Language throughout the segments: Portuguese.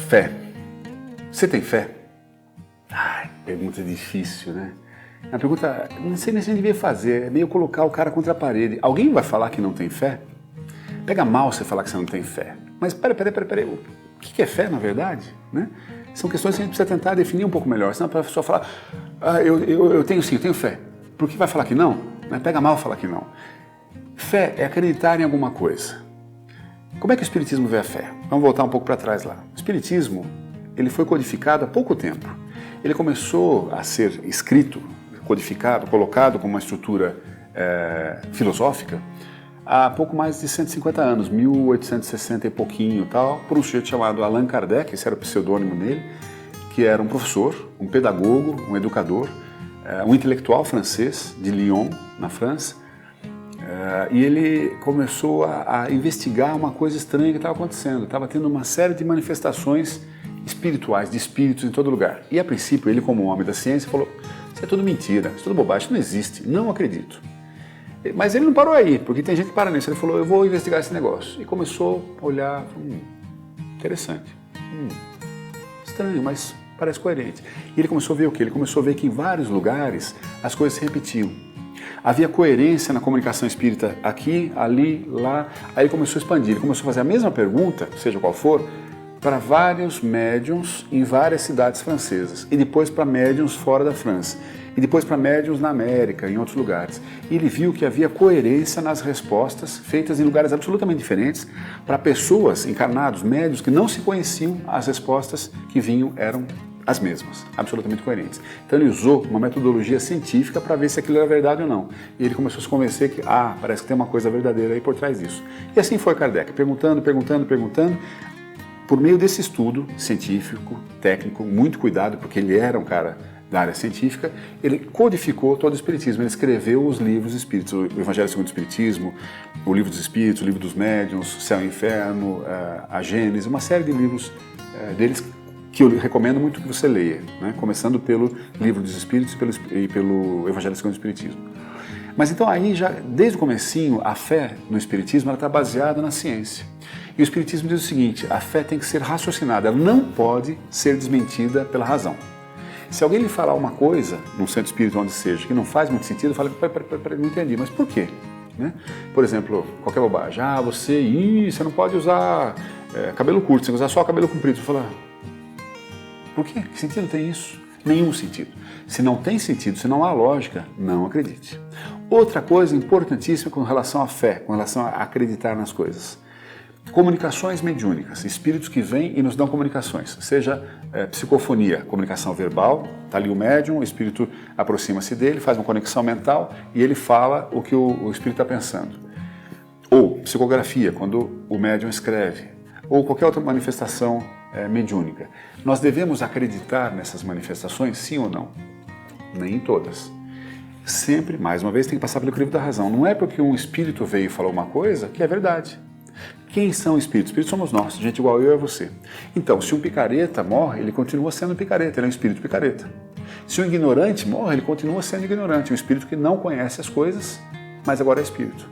Fé. Você tem fé? Ai, pergunta difícil, né? É uma pergunta, não sei nem se a gente devia fazer, é meio colocar o cara contra a parede. Alguém vai falar que não tem fé? Pega mal você falar que você não tem fé. Mas peraí, o que é fé na verdade? Né? São questões que a gente precisa tentar definir um pouco melhor, senão a pessoa falar, eu tenho sim, eu tenho fé. Por que vai falar que não? Né? Pega mal falar que não. Fé é acreditar em alguma coisa. Como é que o Espiritismo vê a fé? Vamos voltar um pouco para trás lá. O Espiritismo, ele foi codificado há pouco tempo. Ele começou a ser escrito, codificado, colocado como uma estrutura filosófica há pouco mais de 150 anos, 1860 e pouquinho, tal, por um sujeito chamado Allan Kardec, esse era o pseudônimo dele, que era um professor, um pedagogo, um educador, um intelectual francês de Lyon, na França, e ele começou a investigar uma coisa estranha que estava acontecendo. Estava tendo uma série de manifestações espirituais, de espíritos em todo lugar. E a princípio, ele como homem da ciência falou, isso é tudo mentira, isso é tudo bobagem, isso não existe, não acredito. Mas ele não parou aí, porque tem gente que para nisso. Ele falou, eu vou investigar esse negócio. E começou a olhar, interessante, estranho, mas parece coerente. E ele começou a ver o quê? Ele começou a ver que em vários lugares as coisas se repetiam. Havia coerência na comunicação espírita aqui, ali, lá. Aí ele começou a expandir, ele começou a fazer a mesma pergunta, seja qual for, para vários médiuns em várias cidades francesas. E depois para médiuns fora da França. E depois para médiuns na América, em outros lugares. E ele viu que havia coerência nas respostas feitas em lugares absolutamente diferentes para pessoas, encarnados, médiuns, que não se conheciam, as respostas que vinham eram as mesmas, absolutamente coerentes. Então ele usou uma metodologia científica para ver se aquilo era verdade ou não. E ele começou a se convencer que, parece que tem uma coisa verdadeira aí por trás disso. E assim foi Kardec, perguntando. Por meio desse estudo científico, técnico, muito cuidado, porque ele era um cara da área científica, ele codificou todo o Espiritismo, ele escreveu os livros espíritos, o Evangelho segundo o Espiritismo, o Livro dos Espíritos, o Livro dos Médiuns, Céu e Inferno, a Gênesis, uma série de livros deles que eu recomendo muito que você leia, né? Começando pelo Livro dos Espíritos e pelo Evangelho segundo o Espiritismo. Mas então aí, já desde o comecinho, a fé no Espiritismo está baseada na ciência. E o Espiritismo diz o seguinte, a fé tem que ser raciocinada, ela não pode ser desmentida pela razão. Se alguém lhe falar uma coisa, num centro espírita onde seja, que não faz muito sentido, fala, peraí, não entendi, mas por quê? Né? Por exemplo, qualquer bobagem, você não pode usar cabelo curto, você tem que usar só cabelo comprido. Você fala, por quê? Que sentido tem isso? Nenhum sentido. Se não tem sentido, se não há lógica, não acredite. Outra coisa importantíssima com relação à fé, com relação a acreditar nas coisas. Comunicações mediúnicas, espíritos que vêm e nos dão comunicações, seja psicofonia, comunicação verbal, está ali o médium, o espírito aproxima-se dele, faz uma conexão mental e ele fala o que o espírito está pensando. Ou psicografia, quando o médium escreve, ou qualquer outra manifestação mediúnica. Nós devemos acreditar nessas manifestações, sim ou não? Nem em todas. Sempre, mais uma vez, tem que passar pelo crivo da razão. Não é porque um espírito veio e falou uma coisa que é verdade. Quem são espíritos? Espíritos somos nós, gente igual eu e você. Então, se um picareta morre, ele continua sendo picareta, ele é um espírito picareta. Se um ignorante morre, ele continua sendo ignorante, um espírito que não conhece as coisas, mas agora é espírito.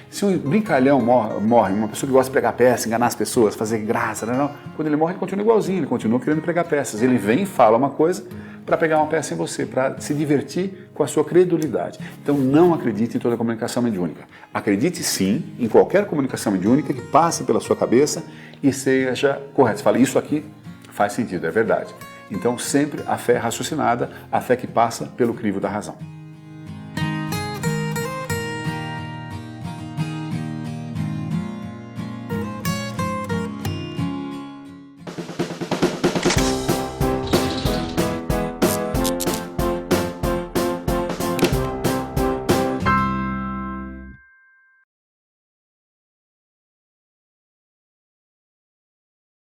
Se um brincalhão morre, uma pessoa que gosta de pregar peça, enganar as pessoas, fazer graça, não, quando ele morre, ele continua igualzinho, ele continua querendo pregar peças. Ele vem e fala uma coisa para pegar uma peça em você, para se divertir com a sua credulidade. Então não acredite em toda a comunicação mediúnica. Acredite sim em qualquer comunicação mediúnica que passe pela sua cabeça e seja correta. Você fala, isso aqui faz sentido, é verdade. Então sempre a fé raciocinada, a fé que passa pelo crivo da razão.